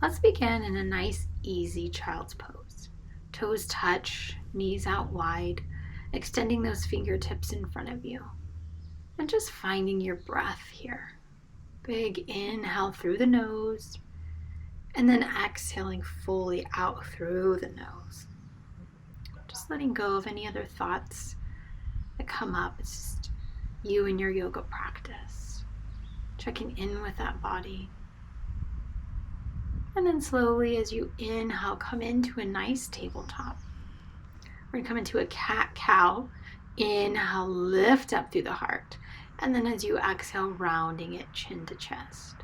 Let's begin in a nice, easy child's pose. Toes touch, knees out wide, extending those fingertips in front of you. And just finding your breath here. Big inhale through the nose, and then exhaling fully out through the nose. Just letting go of any other thoughts that come up. It's just you and your yoga practice. Checking in with that body. And then slowly as you inhale, come into a nice tabletop. We're going to come into a cat-cow. Inhale, lift up through the heart. And then as you exhale, rounding it chin to chest.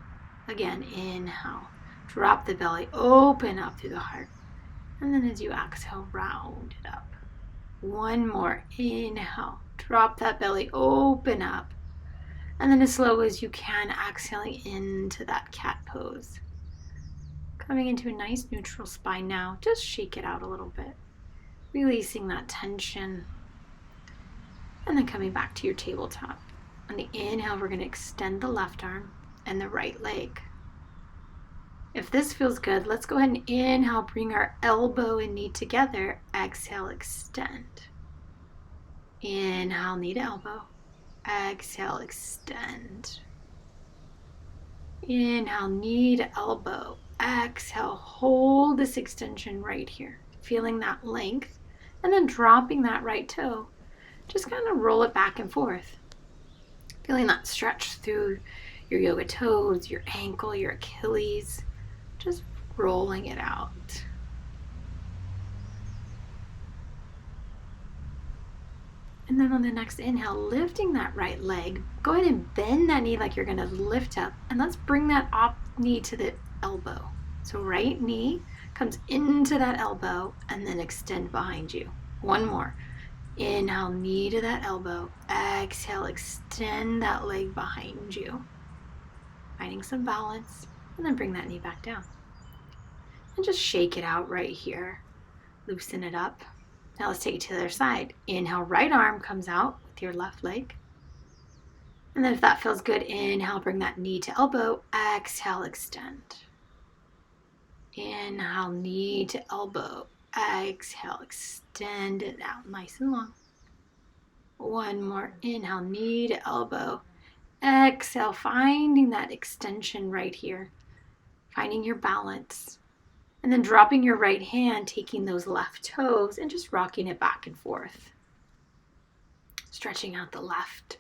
Again, inhale. Drop the belly, open up through the heart. And then as you exhale, round it up. One more. Inhale. Drop that belly, open up. And then as slow as you can, exhaling into that cat pose. Coming into a nice neutral spine now. Just shake it out a little bit. Releasing that tension. And then coming back to your tabletop. On the inhale, we're going to extend the left arm and the right leg. If this feels good, let's go ahead and inhale, bring our elbow and knee together. Exhale, extend. Inhale, knee to elbow. Exhale, extend. Inhale, knee to elbow. Exhale, hold this extension right here. Feeling that length. And then dropping that right toe. Just kind of roll it back and forth. Feeling that stretch through your yoga toes, your ankle, your Achilles. Just rolling it out. And then on the next inhale, lifting that right leg. Go ahead and bend that knee like you're going to lift up. And let's bring that up knee to the elbow. So right knee comes into that elbow and then extend behind you. One more. Inhale, knee to that elbow. Exhale, extend that leg behind you. Finding some balance. And then bring that knee back down. And just shake it out right here. Loosen it up. Now let's take it to the other side. Inhale, right arm comes out with your left leg. And then if that feels good, inhale, bring that knee to elbow. Exhale, extend. Inhale, knee to elbow. Exhale, extend it out nice and long. One more. Inhale, knee to elbow. Exhale, finding that extension right here. Finding your balance. And then dropping your right hand, taking those left toes and just rocking it back and forth. Stretching out the left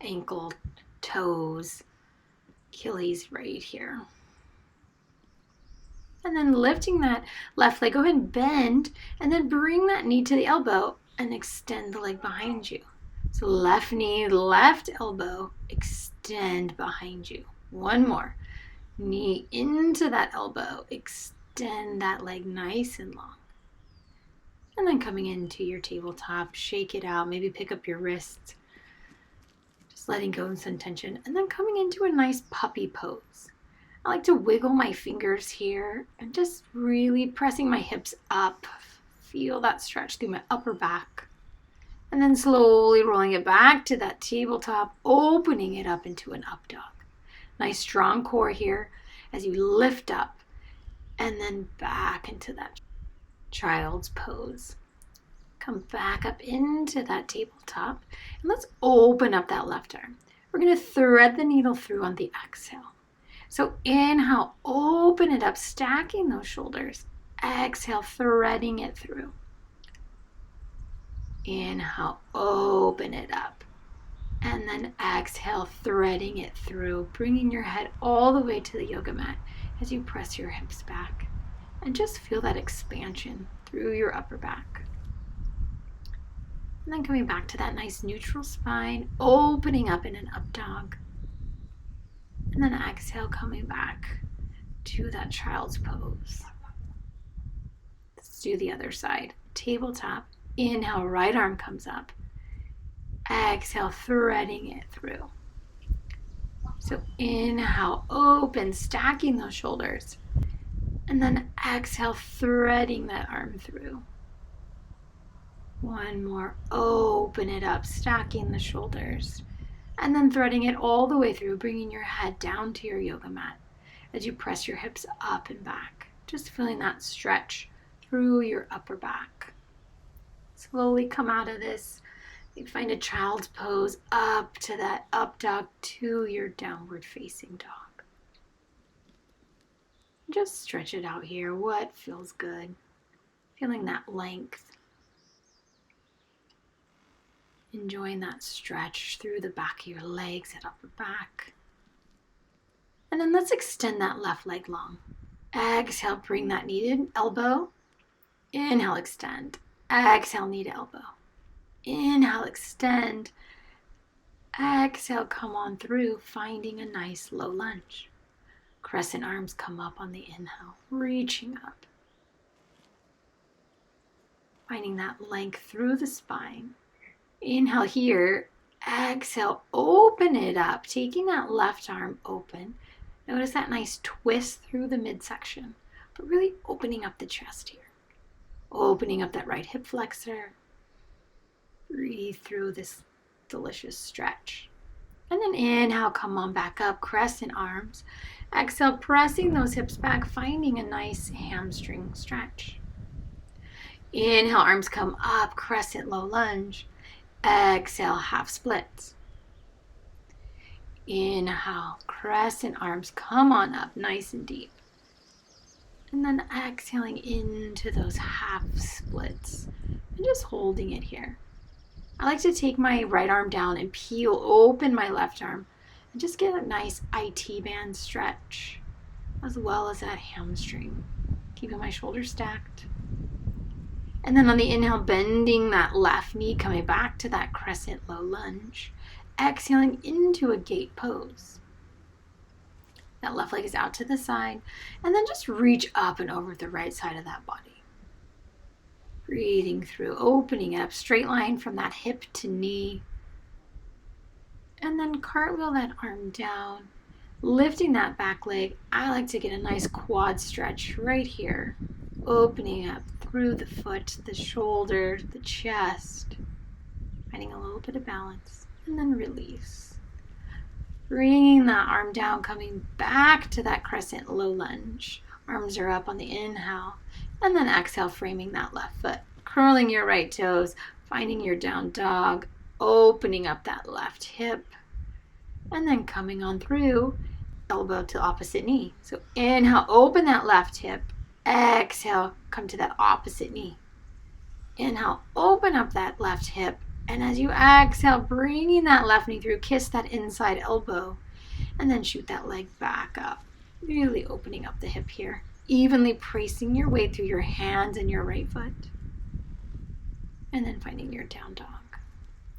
ankle, toes, Achilles right here. And then lifting that left leg, go ahead and bend, and then bring that knee to the elbow and extend the leg behind you. So left knee, left elbow, extend behind you. One more. Knee into that elbow, extend that leg nice and long. And then coming into your tabletop, shake it out, maybe pick up your wrists. Just letting go of some tension. And then coming into a nice puppy pose. I like to wiggle my fingers here and just really pressing my hips up. Feel that stretch through my upper back. And then slowly rolling it back to that tabletop, opening it up into an up dog. Nice strong core here as you lift up and then back into that child's pose. Come back up into that tabletop and let's open up that left arm. We're going to thread the needle through on the exhale. So inhale, open it up, stacking those shoulders. Exhale, threading it through. Inhale, open it up. And then exhale, threading it through, bringing your head all the way to the yoga mat as you press your hips back. And just feel that expansion through your upper back. And then coming back to that nice neutral spine, opening up in an up dog. And then exhale, coming back to that child's pose. Let's do the other side. Tabletop. Inhale, right arm comes up. Exhale, threading it through. So inhale, open, stacking those shoulders. And then exhale, threading that arm through. One more, open it up, stacking the shoulders. And then threading it all the way through, bringing your head down to your yoga mat. as you press your hips up and back. Just feeling that stretch through your upper back. Slowly come out of this. You find a child's pose up to that up dog to your downward facing dog. Just stretch it out here. What feels good? Feeling that length. Enjoying that stretch through the back of your legs and upper back. And then let's extend that left leg long. Exhale, bring that knee to elbow. Inhale, extend. Exhale, knee to elbow. Inhale, extend. Exhale, come on through, finding a nice low lunge. Crescent arms come up on the inhale, reaching up. Finding that length through the spine. Inhale here. Exhale, open it up, taking that left arm open. Notice that nice twist through the midsection, but really opening up the chest here. Opening up that right hip flexor. Breathe through this delicious stretch. And then inhale, come on back up, crescent arms. Exhale, pressing those hips back, finding a nice hamstring stretch. Inhale, arms come up, crescent low lunge. Exhale, half splits. Inhale, crescent arms come on up, nice and deep. And then exhaling into those half splits and just holding it here. I like to take my right arm down and peel open my left arm and just get a nice IT band stretch as well as that hamstring. Keeping my shoulders stacked. And then on the inhale, bending that left knee, coming back to that crescent low lunge. Exhaling into a gate pose. That left leg is out to the side. And then just reach up and over the right side of that body. Breathing through, opening up, straight line from that hip to knee. And then cartwheel that arm down. Lifting that back leg. I like to get a nice quad stretch right here. Opening up through the foot, the shoulder, the chest. Finding a little bit of balance. And then release. Bringing that arm down, coming back to that crescent low lunge. Arms are up on the inhale. And then exhale, framing that left foot. Curling your right toes, finding your down dog. Opening up that left hip. And then coming on through, elbow to opposite knee. So inhale, open that left hip. Exhale, come to that opposite knee. Inhale, open up that left hip. And as you exhale, bringing that left knee through, kiss that inside elbow. And then shoot that leg back up. Really opening up the hip here. Evenly tracing your way through your hands and your right foot. And then finding your down dog.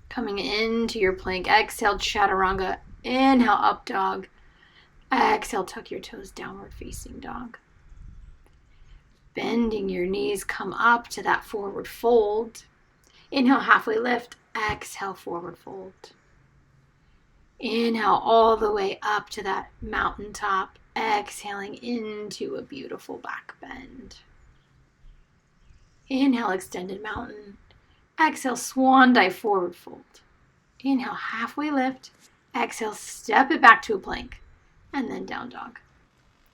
Coming into your plank. Exhale, chaturanga. Inhale, up dog. Exhale, tuck your toes, downward facing dog. Bending your knees, come up to that forward fold. Inhale, halfway lift. Exhale, forward fold. Inhale all the way up to that mountaintop. Exhaling into a beautiful back bend. Inhale, extended mountain. Exhale, swan dive, forward fold. Inhale, halfway lift. Exhale, step it back to a plank. And then down dog.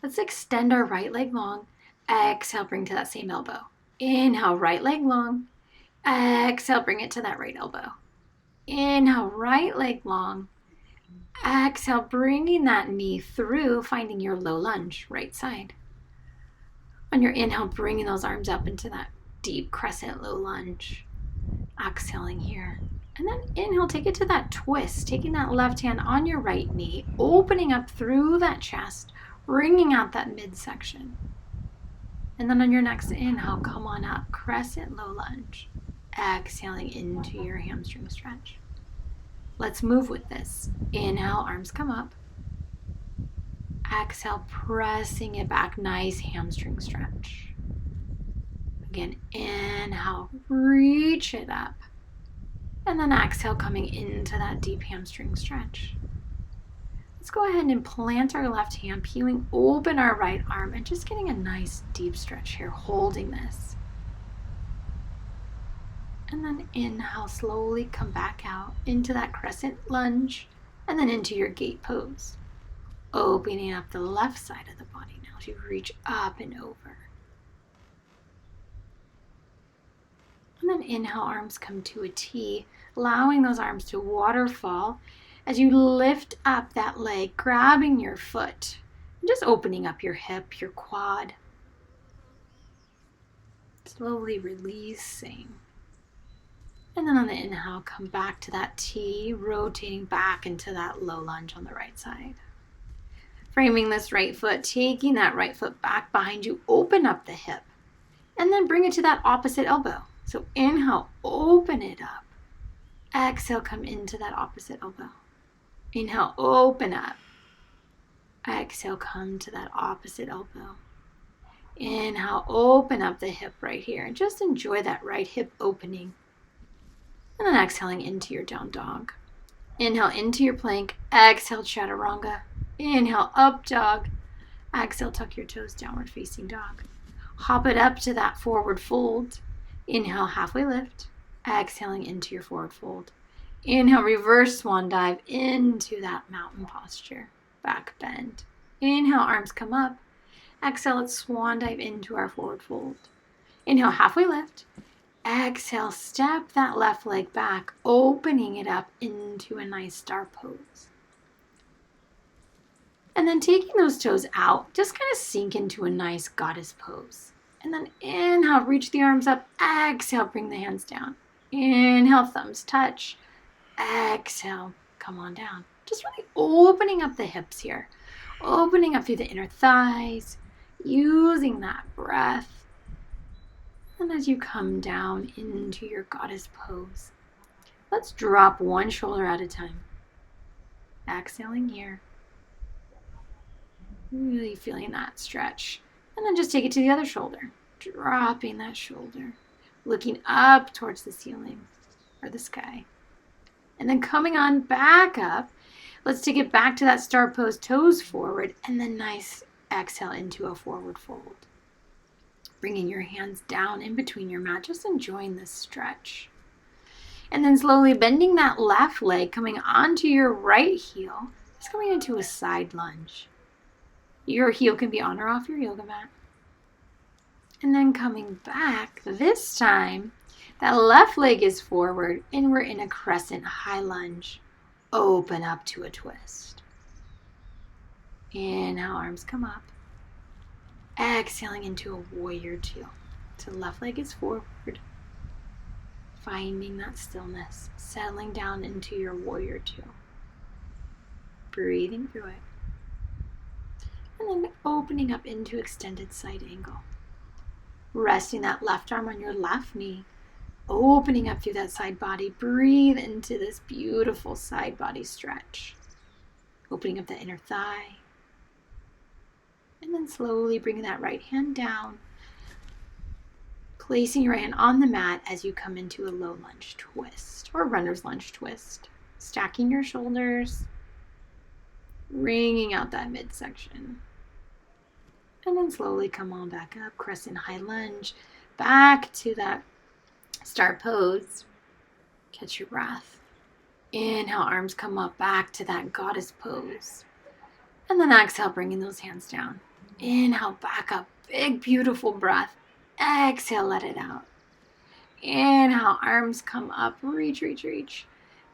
Let's extend our right leg long. Exhale, bring to that same elbow. Inhale, right leg long. Exhale, bring it to that right elbow. Inhale, right leg long. Exhale, bringing that knee through, finding your low lunge, right side. On your inhale, bringing those arms up into that deep crescent low lunge. Exhaling here. And then inhale, take it to that twist, taking that left hand on your right knee, opening up through that chest, wringing out that midsection. And then on your next inhale, come on up, crescent low lunge. Exhaling into your hamstring stretch. Let's move with this. Inhale, arms come up. Exhale, pressing it back, nice hamstring stretch. Again, inhale, reach it up. And then exhale, coming into that deep hamstring stretch. Let's go ahead and plant our left hand, peeling open our right arm, and just getting a nice deep stretch here, holding this. And then inhale, slowly come back out into that crescent lunge, and then into your gate pose. Opening up the left side of the body. as you reach up and over. And then inhale, arms come to a T, allowing those arms to waterfall as you lift up that leg, grabbing your foot, and just opening up your hip, your quad. Slowly releasing. And then on the inhale, come back to that T, rotating back into that low lunge on the right side. Framing this right foot, taking that right foot back behind you, open up the hip, and then bring it to that opposite elbow. So inhale, open it up. Exhale, come into that opposite elbow. Inhale, open up. Exhale, come to that opposite elbow. Inhale, open up the hip right here. And just enjoy that right hip opening. And then exhaling into your down dog. Inhale into your plank. Exhale, chaturanga. Inhale, up dog. Exhale, tuck your toes, downward facing dog. Hop it up to that forward fold. Inhale, halfway lift. Exhaling into your forward fold. Inhale, reverse swan dive into that mountain posture. Back bend. Inhale, arms come up. Exhale, let's swan dive into our forward fold. Inhale, halfway lift. Exhale, step that left leg back, opening it up into a nice star pose. And then taking those toes out, just kind of sink into a nice goddess pose. And then inhale, reach the arms up. Exhale, bring the hands down. Inhale, thumbs touch. Exhale, come on down. Just really opening up the hips here. Opening up through the inner thighs. Using that breath. And as you come down into your goddess pose, let's drop one shoulder at a time. Exhaling here. Really feeling that stretch. And then just take it to the other shoulder. Dropping that shoulder. Looking up towards the ceiling or the sky. And then coming on back up. Let's take it back to that star pose, toes forward. And then nice exhale into a forward fold. Bringing your hands down in between your mat. Just enjoying this stretch. And then slowly bending that left leg. Coming onto your right heel. Just going into a side lunge. Your heel can be on or off your yoga mat. And then coming back, this time, that left leg is forward and we're in a crescent high lunge. Open up to a twist. Inhale, arms come up. Exhaling into a warrior two. So left leg is forward. Finding that stillness, settling down into your warrior two. Breathing through it. And then opening up into extended side angle. Resting that left arm on your left knee. Opening up through that side body. Breathe into this beautiful side body stretch. Opening up the inner thigh. And then slowly bringing that right hand down. Placing your right hand on the mat as you come into a low lunge twist or runner's lunge twist. Stacking your shoulders. Wringing out that midsection. And then slowly come on back up, crescent high lunge, back to that star pose. Catch your breath. Inhale, arms come up, back to that goddess pose. And then exhale, bringing those hands down. Inhale, back up, big beautiful breath. Exhale, let it out. Inhale, arms come up, reach, reach, reach.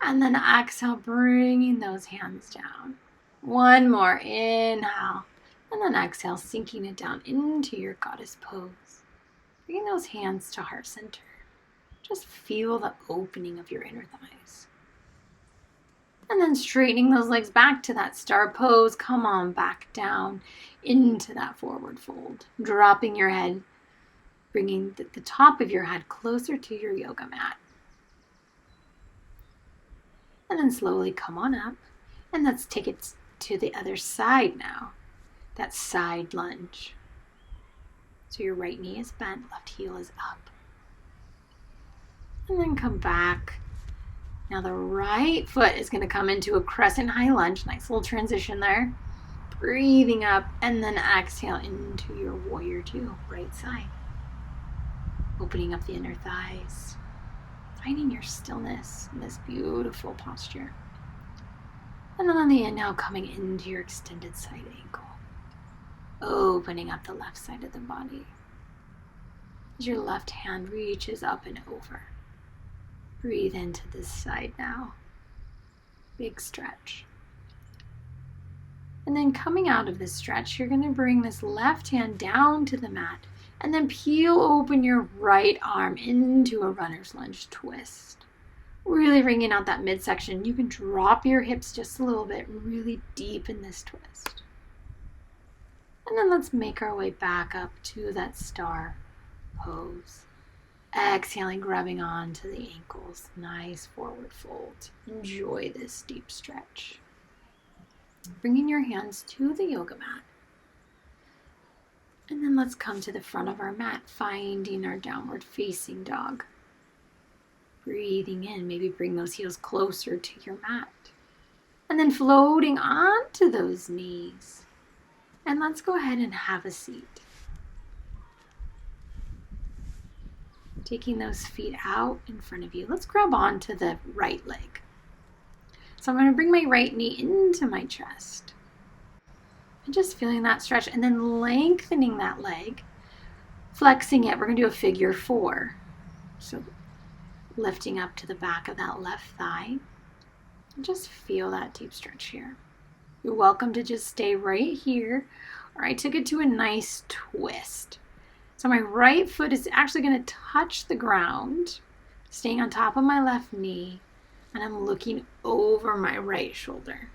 And then exhale, bringing those hands down. One more, inhale. And then exhale, sinking it down into your goddess pose. Bringing those hands to heart center. Just feel the opening of your inner thighs. And then straightening those legs back to that star pose. Come on back down into that forward fold. Dropping your head. Bringing the top of your head closer to your yoga mat. And then slowly come on up. And let's take it to the other side now. That side lunge. So your right knee is bent, left heel is up. And then come back. Now the right foot is going to come into a crescent high lunge. Nice little transition there. Breathing up and then exhale into your warrior two, right side. Opening up the inner thighs. Finding your stillness in this beautiful posture. And then on the inhale, coming into your extended side ankle. opening up the left side of the body. As your left hand reaches up and over. Breathe into this side now. Big stretch. And then coming out of this stretch, you're going to bring this left hand down to the mat and then peel open your right arm into a runner's lunge twist. Really wringing out that midsection. You can drop your hips just a little bit, really deep in this twist. And then let's make our way back up to that star pose. Exhaling, grabbing onto the ankles. Nice forward fold. Enjoy this deep stretch. Bringing your hands to the yoga mat. And then let's come to the front of our mat, finding our downward facing dog. Breathing in, maybe bring those heels closer to your mat. And then floating onto those knees. And let's go ahead and have a seat. Taking those feet out in front of you. Let's grab onto the right leg. So I'm going to bring my right knee into my chest. And just feeling that stretch and then lengthening that leg. Flexing it. We're going to do a figure 4. So lifting up to the back of that left thigh. And just feel that deep stretch here. You're welcome to just stay right here. Or I took it to a nice twist. So my right foot is actually going to touch the ground, staying on top of my left knee, and I'm looking over my right shoulder.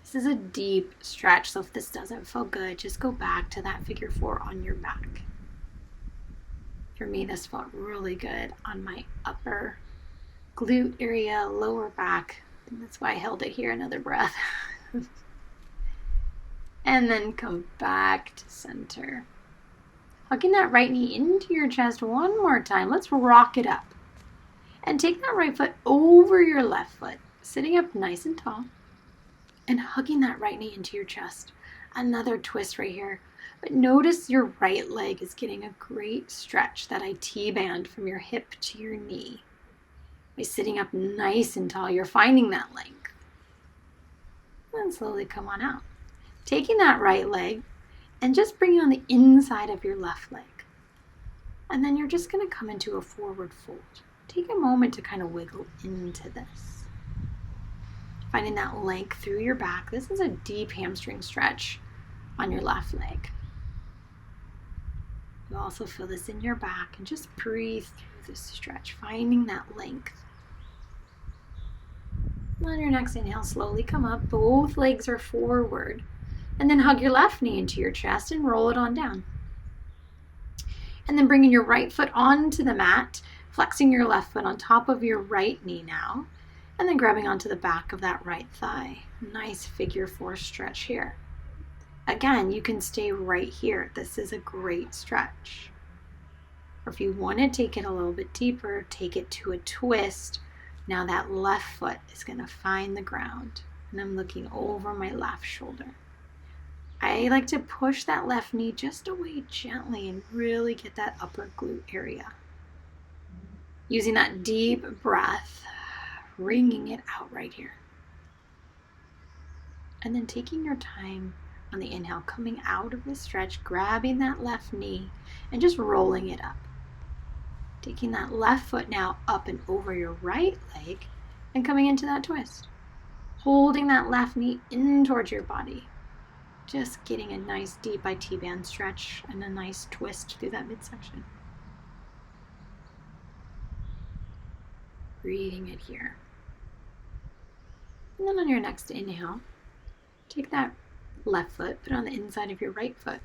This is a deep stretch, so if this doesn't feel good, just go back to that figure 4 on your back. For me, this felt really good on my upper glute area, lower back, and that's why I held it here, another breath. And then come back to center. Hugging that right knee into your chest one more time. Let's rock it up. And take that right foot over your left foot, sitting up nice and tall. And hugging that right knee into your chest. Another twist right here. But notice your right leg is getting a great stretch, that IT band from your hip to your knee. By sitting up nice and tall, you're finding that length. And slowly come on out. Taking that right leg and just bringing on the inside of your left leg. And then you're just going to come into a forward fold. Take a moment to kind of wiggle into this. Finding that length through your back. This is a deep hamstring stretch on your left leg. You also feel this in your back and just breathe through this stretch, finding that length. On your next inhale, slowly come up. Both legs are forward. And then hug your left knee into your chest and roll it on down. And then bringing your right foot onto the mat, flexing your left foot on top of your right knee now, and then grabbing onto the back of that right thigh. Nice figure 4 stretch here. Again, you can stay right here. This is a great stretch. Or if you want to take it a little bit deeper, take it to a twist. Now that left foot is going to find the ground. And I'm looking over my left shoulder. I like to push that left knee just away gently and really get that upper glute area. Using that deep breath, wringing it out right here. And then taking your time on the inhale, coming out of the stretch, grabbing that left knee and just rolling it up. Taking that left foot now up and over your right leg and coming into that twist. Holding that left knee in towards your body. Just getting a nice deep IT band stretch and a nice twist through that midsection. Breathing it here. And then on your next inhale, take that left foot, put it on the inside of your right foot.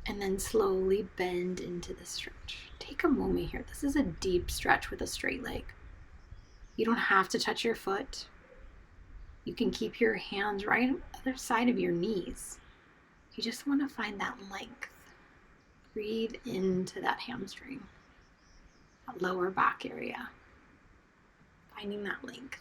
And then slowly bend into the stretch. Take a moment here. This is a deep stretch with a straight leg. You don't have to touch your foot. You can keep your hands right on the other side of your knees. You just want to find that length. Breathe into that hamstring, that lower back area. Finding that length.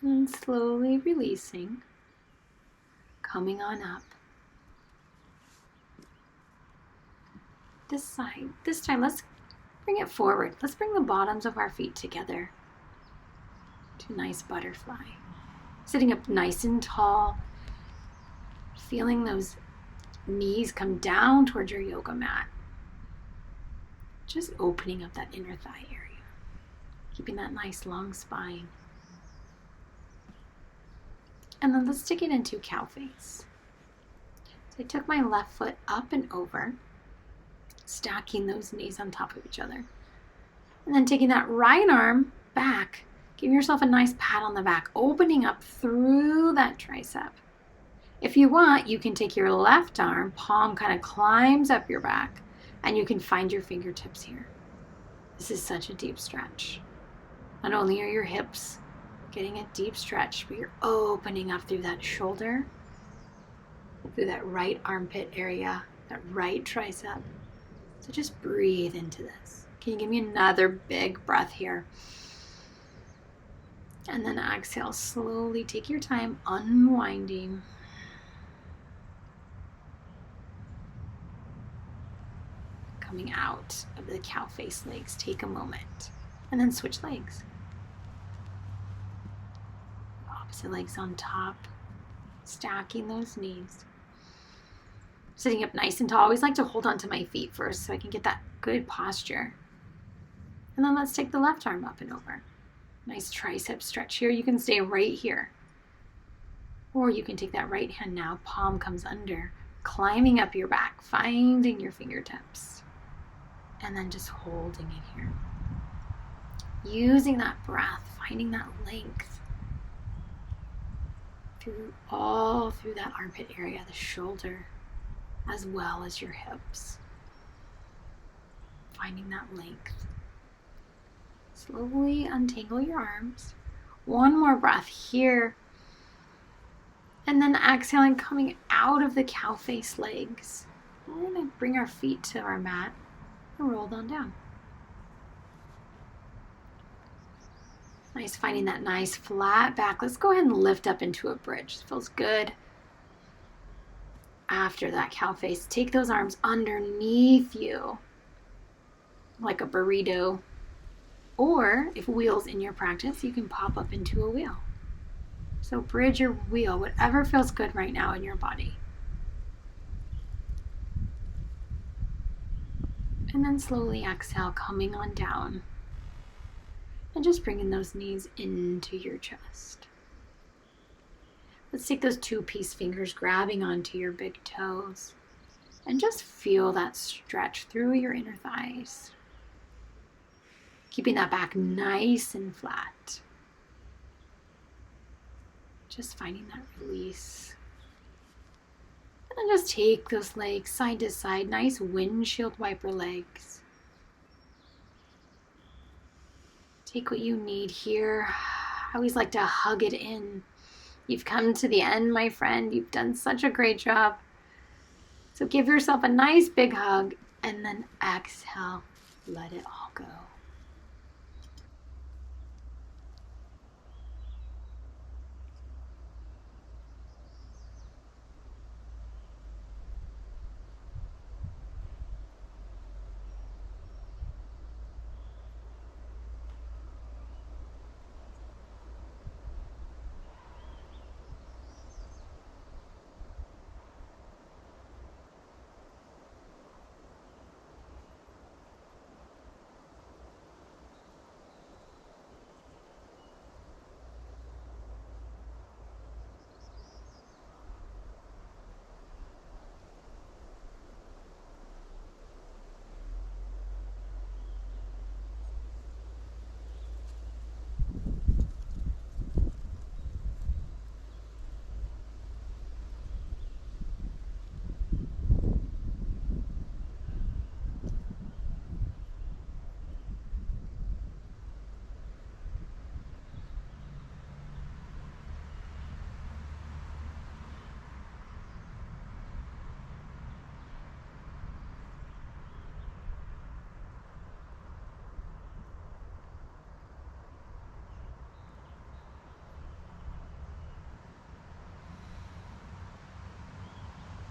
And slowly releasing, coming on up. this side. This time, let's bring it forward. Let's bring the bottoms of our feet together to a nice butterfly. Sitting up nice and tall, feeling those knees come down towards your yoga mat. Just opening up that inner thigh area, keeping that nice long spine. And then let's stick it into cow face. So I took my left foot up and over, stacking those knees on top of each other. And then taking that right arm back, giving yourself a nice pat on the back, opening up through that tricep. If you want, you can take your left arm, palm kind of climbs up your back, and you can find your fingertips here. This is such a deep stretch. Not only are your hips getting a deep stretch, but you're opening up through that shoulder, through that right armpit area, that right tricep. So just breathe into this. Can you give me another big breath here? And then exhale, slowly take your time unwinding. Coming out of the cow face legs, take a moment. And then switch legs. Opposite legs on top, stacking those knees. Sitting up nice and tall. I always like to hold onto my feet first so I can get that good posture. And then let's take the left arm up and over. Nice tricep stretch here. You can stay right here. Or you can take that right hand now, palm comes under, climbing up your back, finding your fingertips. And then just holding it here. Using that breath, finding that length. All through that armpit area, the shoulder, as well as your hips. Finding that length. Slowly untangle your arms. One more breath here. And then exhaling, coming out of the cow face legs. We're going to bring our feet to our mat and roll them down. Nice, finding that nice flat back. Let's go ahead and lift up into a bridge. This feels good. After that cow face, take those arms underneath you like a burrito. Or if wheel's in your practice, you can pop up into a wheel. So bridge or wheel, whatever feels good right now in your body. And then slowly exhale, coming on down. And just bringing those knees into your chest. Let's take those two peace fingers, grabbing onto your big toes. And just feel that stretch through your inner thighs. Keeping that back nice and flat. Just finding that release. And then just take those legs side to side, nice windshield wiper legs. Take what you need here. I always like to hug it in. You've come to the end, my friend. You've done such a great job. So give yourself a nice big hug and then exhale. Let it all go.